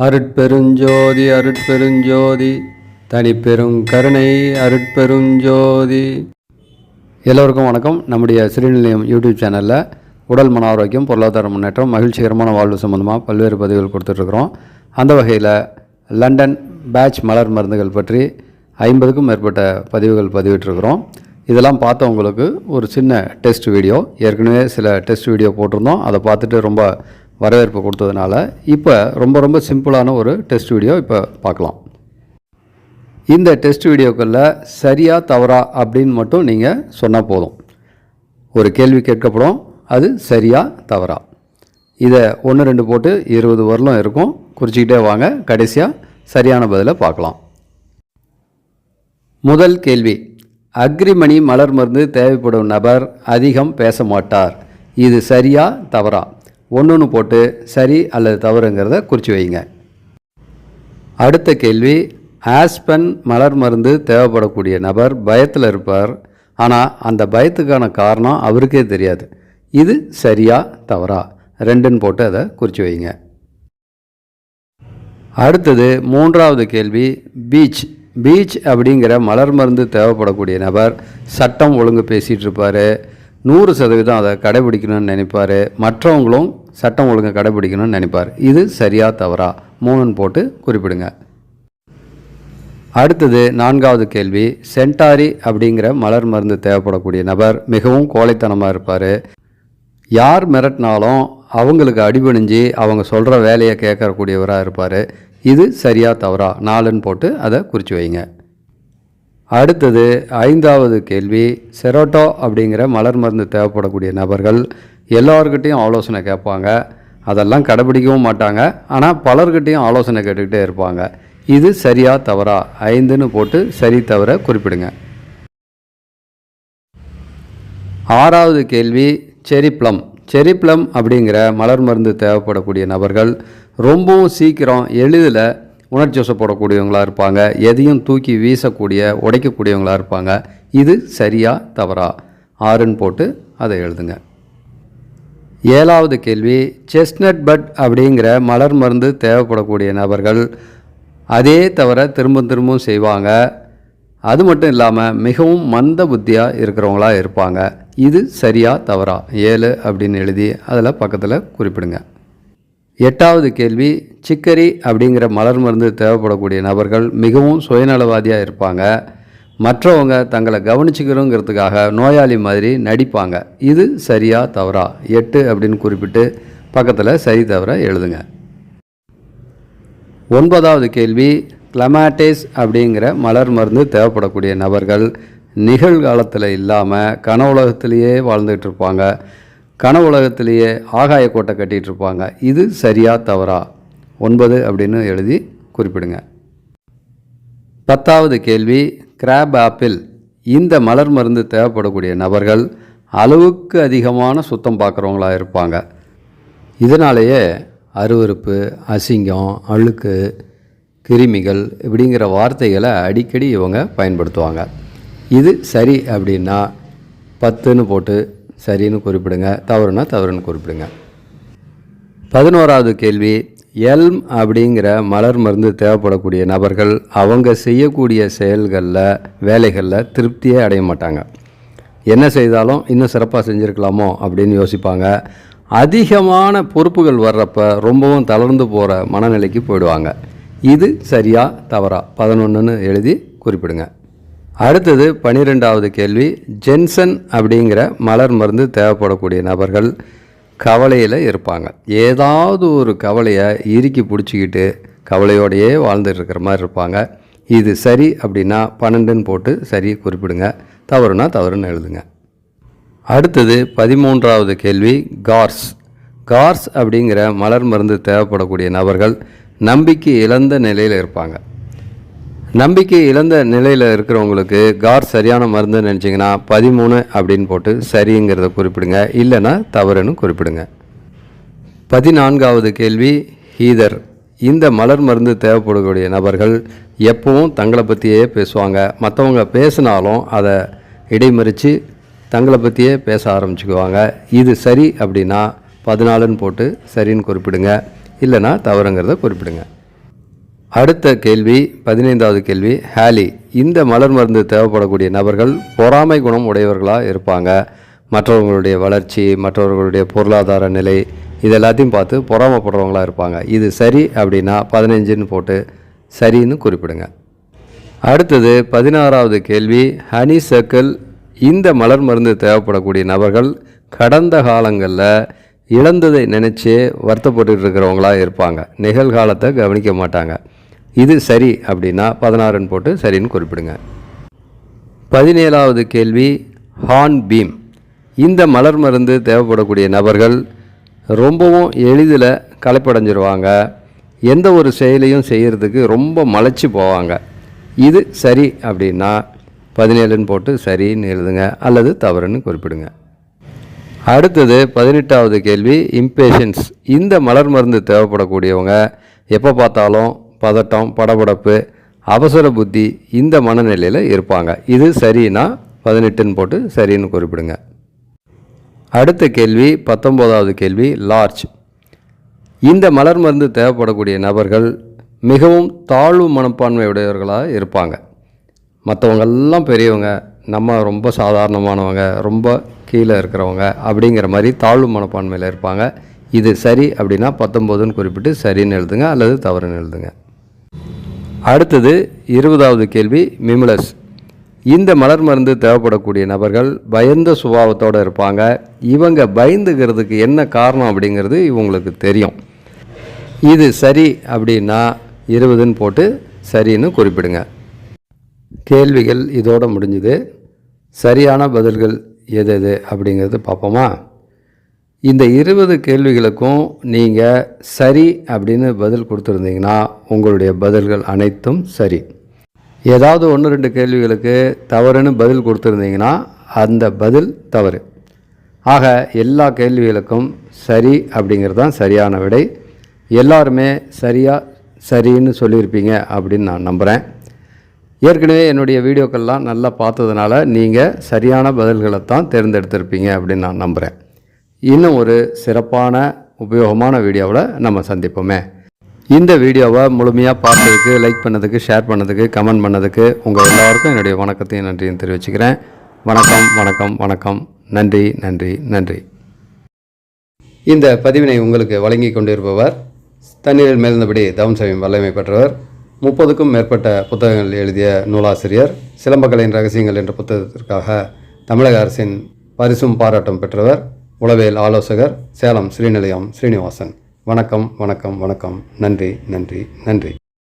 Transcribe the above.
அருட்பெருஞ்சோதி அருட்பெருஞ்சோதி தனிப்பெரும் கருணை அருட்பெருஞ்சோதி. எல்லோருக்கும் வணக்கம். நம்முடைய ஸ்ரீநிலையம் யூடியூப் சேனலில் உடல் மன ஆரோக்கியம், பொருளாதார முன்னேற்றம், மகிழ்ச்சிகரமான வாழ்வு சம்பந்தமாக பல்வேறு பதிவுகள் கொடுத்துட்ருக்குறோம். அந்த வகையில் லண்டன் பேட்ச் மலர் மருந்துகள் பற்றி 50க்கும் மேற்பட்ட பதிவுகள் பதிவிட்டிருக்கிறோம். இதெல்லாம் பார்த்தவங்களுக்கு ஒரு சின்ன டெஸ்ட் வீடியோ, ஏற்கனவே சில டெஸ்ட் வீடியோ போட்டிருந்தோம். அதை பார்த்துட்டு ரொம்ப வரவேற்பு கொடுத்ததுனால இப்போ ரொம்ப சிம்பிளான ஒரு டெஸ்ட் வீடியோ இப்போ பார்க்கலாம். இந்த டெஸ்ட் வீடியோக்களில் சரியா தவறா அப்படின்னு மட்டும் நீங்கள் சொன்னால் போதும். ஒரு கேள்வி கேட்கப்படும், அது சரியா தவறா. இதை 1-2 போட்டு 20 வரலும் இருக்கும். குறிச்சிக்கிட்டே வாங்க, கடைசியாக சரியான பதிலை பார்க்கலாம். முதல் கேள்வி, அக்ரிமணி மலர் மருந்து தேவைப்படும் நபர் அதிகம் பேச மாட்டார். இது சரியா தவறா? 1 போட்டு சரி அல்லது தவறுங்கிறத குறித்து வைங்க. அடுத்த கேள்வி, ஆஸ்பன் மலர் மருந்து தேவைப்படக்கூடிய நபர் பயத்தில் இருப்பார். ஆனால் அந்த பயத்துக்கான காரணம் அவருக்கே தெரியாது. இது சரியா தவறா? 2 போட்டு அதை குறித்து வைங்க. அடுத்தது 3வது கேள்வி, பீச் அப்படிங்கிற மலர் மருந்து தேவைப்படக்கூடிய நபர் சட்டம் ஒழுங்கு பேசிகிட்டு இருப்பார். 100% அதை கடைபிடிக்கணும்னு நினைப்பார். மற்றவங்களும் சட்டம் ஒழுங்கை கடைபிடிக்கணும்னு நினைப்பார். இது சரியா தவறா? 3 போட்டு குறிப்பிடுங்க. அடுத்தது 4வது கேள்வி, சென்டாரி அப்படிங்கிற மலர் மருந்து தேவைப்படக்கூடிய நபர் மிகவும் கோழைத்தனமாக இருப்பார். யார் மிரட்டினாலும் அவங்களுக்கு அடிபணிஞ்சு அவங்க சொல்கிற வேலையை கேட்கக்கூடியவராக இருப்பார். இது சரியா தவறா? 4 போட்டு அதை குறித்து வைங்க. அடுத்தது 5வது கேள்வி, செரோட்டோ அப்படிங்கிற மலர் மருந்து தேவைப்படக்கூடிய நபர்கள் எல்லோருக்கிட்டையும் ஆலோசனை கேட்பாங்க. அதெல்லாம் கடைபிடிக்கவும் மாட்டாங்க. ஆனால் பலர்கிட்டையும் ஆலோசனை கேட்டுக்கிட்டே இருப்பாங்க. இது சரியா தவறா? 5 போட்டு சரி தவற குறிப்பிடுங்க. 6வது கேள்வி, செரி ப்ளம் அப்படிங்கிற மலர் மருந்து தேவைப்படக்கூடிய நபர்கள் ரொம்பவும் சீக்கிரம் எளிதில் உணர்ச்சி வசப்படக்கூடியவங்களாக இருப்பாங்க. எதையும் தூக்கி வீசக்கூடிய உடைக்கக்கூடியவங்களாக இருப்பாங்க. இது சரியா தவறா? 6 போட்டு அதை எழுதுங்க. 7வது கேள்வி, செஸ்னட் பட் அப்படிங்கிற மலர் மருந்து தேவைப்படக்கூடிய நபர்கள் அதே தவிர திரும்பவும் செய்வாங்க. அது மட்டும் இல்லாமல் மிகவும் மந்த புத்தியாக இருக்கிறவங்களாக இருப்பாங்க. இது சரியா தவறா? 7 அப்படின்னு எழுதி அதில் பக்கத்தில் குறிப்பிடுங்க. 8வது கேள்வி, சிக்கரி அப்படிங்கிற மலர் மருந்து தேவைப்படக்கூடிய நபர்கள் மிகவும் சுயநலவாதியாக இருப்பாங்க. மற்றவங்க தங்களை கவனிச்சுக்கிறோங்கிறதுக்காக நோயாளி மாதிரி நடிப்பாங்க. இது சரியா தவறா? 8 அப்படின்னு குறிப்பிட்டு பக்கத்தில் சரி தவற எழுதுங்க. 9வது கேள்வி, கிளமாட்டேஸ் அப்படிங்கிற மலர் மருந்து தேவைப்படக்கூடிய நபர்கள் நிகழ்காலத்தில் இல்லாமல் கனவுலகத்திலேயே வாழ்ந்துகிட்டு இருப்பாங்க. கனவு உலகத்திலேயே ஆகாய கோட்டை கட்டிகிட்டு இருப்பாங்க. இது சரியா தவறா? 9 அப்படின்னு எழுதி குறிப்பிடுங்க. 10வது கேள்வி, கிராப் ஆப்பிள் இந்த மலர் மருந்து தேவைப்படக்கூடிய நபர்கள் அளவுக்கு அதிகமான சுத்தம் பார்க்குறவங்களாக இருப்பாங்க. இதனாலேயே அருவருப்பு, அசிங்கம், அழுக்கு, கிருமிகள் இப்படிங்கிற வார்த்தைகளை அடிக்கடி இவங்க பயன்படுத்துவாங்க. இது சரி அப்படின்னா 10 போட்டு சரின்னு குறிப்பிடுங்க. தவறுனா தவறுன்னு குறிப்பிடுங்க. 11வது கேள்வி, எல்ம் அப்படிங்கிற மலர் மருந்து தேவைப்படக்கூடிய நபர்கள் அவங்க செய்யக்கூடிய வேலைகளில் திருப்தியே அடைய மாட்டாங்க. என்ன செய்தாலும் இன்னும் சிறப்பாக செஞ்சுருக்கலாமோ அப்படின்னு யோசிப்பாங்க. அதிகமான பொறுப்புகள் வர்றப்ப ரொம்பவும் தளர்ந்து போகிற மனநிலைக்கு போயிடுவாங்க. இது சரியா தவறா? 11ன்னு எழுதி குறிப்பிடுங்க. அடுத்தது 12வது கேள்வி, ஜென்சன் அப்படிங்கிற மலர் மருந்து தேவைப்படக்கூடிய நபர்கள் கவலையில் இருப்பாங்க. ஏதாவது ஒரு கவலையை இறுக்கி பிடிச்சிக்கிட்டு கவலையோடையே வாழ்ந்துட்டு இருக்கிற மாதிரி இருப்பாங்க. இது சரி அப்படின்னா 12ன்னு போட்டு சரி குறிப்பிடுங்க. தவறுனா தவறுன்னு எழுதுங்க. அடுத்தது 13வது கேள்வி, கார்ஸ் அப்படிங்கிற மலர் மருந்து தேவைப்படக்கூடிய நபர்கள் நம்பிக்கை இழந்த நிலையில் இருப்பாங்க. நம்பிக்கை இழந்த நிலையில் இருக்கிறவங்களுக்கு கார் சரியான மருந்துன்னு நினச்சிங்கன்னா 13 அப்படின்னு போட்டு சரிங்கிறத குறிப்பிடுங்க. இல்லைன்னா தவறுன்னு குறிப்பிடுங்க. 14வது கேள்வி, ஹீதர் இந்த மலர் மருந்து தேவைப்படக்கூடிய நபர்கள் எப்பவும் தங்களை பற்றியே பேசுவாங்க. மற்றவங்க பேசினாலும் அதை இடைமறித்து தங்களை பற்றியே பேச ஆரம்பிச்சுக்குவாங்க. இது சரி அப்படின்னா 14ன்னு போட்டு சரின்னு குறிப்பிடுங்க. இல்லைனா தவறுங்கிறத குறிப்பிடுங்க. அடுத்த கேள்வி 15வது கேள்வி ஹேலி. இந்த மலர் மருந்து தேவைப்படக்கூடிய நபர்கள் பொறாமை குணம் உடையவர்களாக இருப்பாங்க. மற்றவர்களுடைய வளர்ச்சி, மற்றவர்களுடைய பொருளாதார நிலை இது எல்லாத்தையும் பார்த்து பொறாமைப்படுறவங்களாக இருப்பாங்க. இது சரி அப்படின்னா 15ன்னு போட்டு சரின்னு குறிப்பிடுங்க. அடுத்தது 16வது கேள்வி ஹனி சர்க்கிள். இந்த மலர் மருந்து தேவைப்படக்கூடிய நபர்கள் கடந்த காலங்களில் இழந்ததை நினச்சி வருத்தப்பட்டு இருக்கிறவங்களாக இருப்பாங்க. நிகழ்காலத்தை கவனிக்க மாட்டாங்க. இது சரி அப்படின்னா 16ன்னு போட்டு சரின்னு குறிப்பிடுங்க. 17வது கேள்வி ஹார்ன் பீம். இந்த மலர் மருந்து தேவைப்படக்கூடிய நபர்கள் ரொம்பவும் எளிதில் களைப்படைஞ்சிருவாங்க. எந்த ஒரு செயலையும் செய்கிறதுக்கு ரொம்ப மலைச்சி போவாங்க. இது சரி அப்படின்னா 17ன்னு போட்டு சரின்னு எழுதுங்க அல்லது தவறுன்னு குறிப்பிடுங்க. அடுத்தது 18வது கேள்வி இம்பேஷன்ஸ். இந்த மலர் மருந்து தேவைப்படக்கூடியவங்க எப்போ பார்த்தாலும் பதட்டம், படபடப்பு, அவசர புத்தி இந்த மனநிலையில் இருப்பாங்க. இது சரின்னா 18ன்னு போட்டு சரின்னு குறிப்பிடுங்க. அடுத்த கேள்வி 19வது கேள்வி லார்ஜ். இந்த மலர் மருந்து தேவைப்படக்கூடிய நபர்கள் மிகவும் தாழ்வு மனப்பான்மை உடையவர்களாக இருப்பாங்க. மற்றவங்கெல்லாம் பெரியவங்க, நம்ம ரொம்ப சாதாரணமானவங்க, ரொம்ப கீழே இருக்கிறவங்க அப்படிங்கிற மாதிரி தாழ்வு மனப்பான்மையில் இருப்பாங்க. இது சரி அப்படின்னா 19ன்னு குறிப்பிட்டு சரின்னு எழுதுங்க அல்லது தவறுன்னு எழுதுங்க. அடுத்தது 20வது கேள்வி மிமுலஸ். இந்த மலர் மருந்து தேவைப்படக்கூடிய நபர்கள் பயந்த சுபாவத்தோடு இருப்பாங்க. இவங்க பயந்துக்கிறதுக்கு என்ன காரணம் அப்படிங்கிறது இவங்களுக்கு தெரியும். இது சரி அப்படின்னா 20ன்னு போட்டு சரின்னு குறிப்பிடுங்க. கேள்விகள் இதோடு முடிஞ்சுது. சரியான பதில்கள் எது எது அப்படிங்கிறது பார்ப்போமா? இந்த 20 கேள்விகளுக்கும் நீங்கள் சரி அப்படின்னு பதில் கொடுத்துருந்தீங்கன்னா உங்களுடைய பதில்கள் அனைத்தும் சரி. ஏதாவது 1-2 கேள்விகளுக்கு தவறுன்னு பதில் கொடுத்துருந்தீங்கன்னா அந்த பதில் தவறு. ஆக எல்லா கேள்விகளுக்கும் சரி அப்படிங்கிறது தான் சரியான விடை. எல்லாருமே சரின்னு சொல்லியிருப்பீங்க அப்படின்னு நான் நம்புகிறேன். ஏற்கனவே என்னுடைய வீடியோக்கள்லாம் நல்லா பார்த்ததுனால நீங்கள் சரியான பதில்களை தான் தேர்ந்தெடுத்திருப்பீங்க அப்படின்னு நான் நம்புகிறேன். இன்னும் ஒரு சிறப்பான உபயோகமான வீடியோவில் நம்ம சந்திப்போமே. இந்த வீடியோவை முழுமையாக பார்த்ததுக்கு, லைக் பண்ணதுக்கு, ஷேர் பண்ணதுக்கு, கமெண்ட் பண்ணதுக்கு உங்கள் எல்லாருக்கும் என்னுடைய வணக்கத்தையும் நன்றியும் தெரிவிச்சுக்கிறேன். வணக்கம் வணக்கம் வணக்கம். நன்றி நன்றி நன்றி. இந்த பதிவினை உங்களுக்கு வழங்கி கொண்டிருப்பவர் தண்ணீரில் மேல்ந்தபடி தவம் செய்யும் வல்லமை பெற்றவர், 30க்கும் மேற்பட்ட புத்தகங்கள் எழுதிய நூலாசிரியர், சிலம்பக்கலையின் ரகசியங்கள் என்ற புத்தகத்திற்காக தமிழக அரசின் பரிசும் பாராட்டும் பெற்றவர், உளவியல் ஆலோசகர், சேலம் ஸ்ரீநிலையம் ஸ்ரீனிவாசன். வணக்கம் வணக்கம் வணக்கம். நன்றி நன்றி நன்றி.